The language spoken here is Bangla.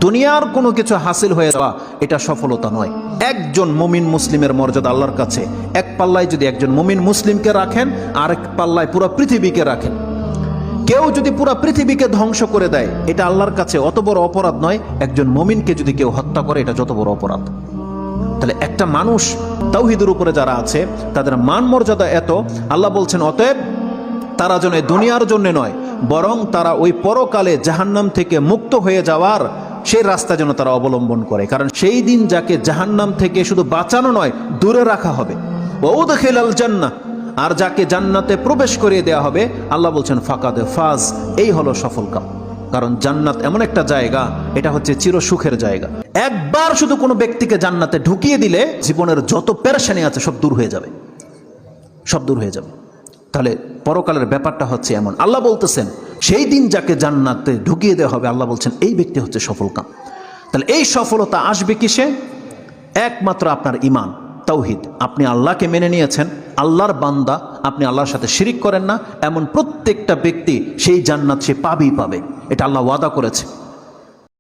দুনিয়ার কোনো কিছু হাসিল হয়ে যাওয়া এটা সফলতা নয়। একজন মুমিন মুসলিমের মর্যাদা আল্লাহর কাছে এক পাল্লায় যদি একজন মুমিন মুসলিমকে রাখেন, আরেক পাল্লায় পুরো পৃথিবীকে রাখেন। কেউ যদি পুরো পৃথিবীকে ধ্বংস করে দেয়, এটা আল্লাহর কাছে অত বড় অপরাধ নয়। একজন মুমিনকে যদি কেউ হত্যা করে, এটা যত বড় অপরাধ। তাহলে একটা মানুষ তাওহীদের উপরে যারা আছে তাদের মান মর্যাদা এত, আল্লাহ বলছেন অতএব তারা যেন দুনিয়ার জন্য নয়, বরং তারা ওই পরকালে জাহান্নাম থেকে মুক্ত হয়ে যাওয়ার সেই রাস্তা যেন তারা অবলম্বন করে। কারণ সেই দিন যাকে জাহান্নাম থেকে শুধু বাঁচানো নয়, দূরে রাখা হবে। ওয়াউদখিলাল জান্নাহ, আর যাকে জান্নাতে প্রবেশ করিয়ে দেওয়া হবে, আল্লাহ বলছেন ফাকাদ ফাজ, এই হলো সফল কাম। কারণ জান্নাত এমন একটা জায়গা, এটা হচ্ছে চির সুখের জায়গা। একবার শুধু কোনো ব্যক্তিকে জান্নাতে ঢুকিয়ে দিলে জীবনের যত পেরেশানি আছে সব দূর হয়ে যাবে, সব দূর হয়ে যাবে। তাহলে পরকালের ব্যাপারটা হচ্ছে এমন। আল্লাহ বলতেছেন সেই দিন যাকে জান্নাতে ঢুকিয়ে দেওয়া হবে, আল্লাহ বলছেন এই ব্যক্তি হচ্ছে সফল কাম। তাহলে এই সফলতা আসবে কিসে? একমাত্র আপনার ঈমান, তাওহীদ। আপনি আল্লাহকে মেনে নিয়েছেন, আল্লাহর বান্দা, আপনি আল্লাহর সাথে শিরিক করেন না, এমন প্রত্যেকটা ব্যক্তি সেই জান্নাত সে পাবেই পাবে। এটা আল্লাহ ওয়াদা করেছে।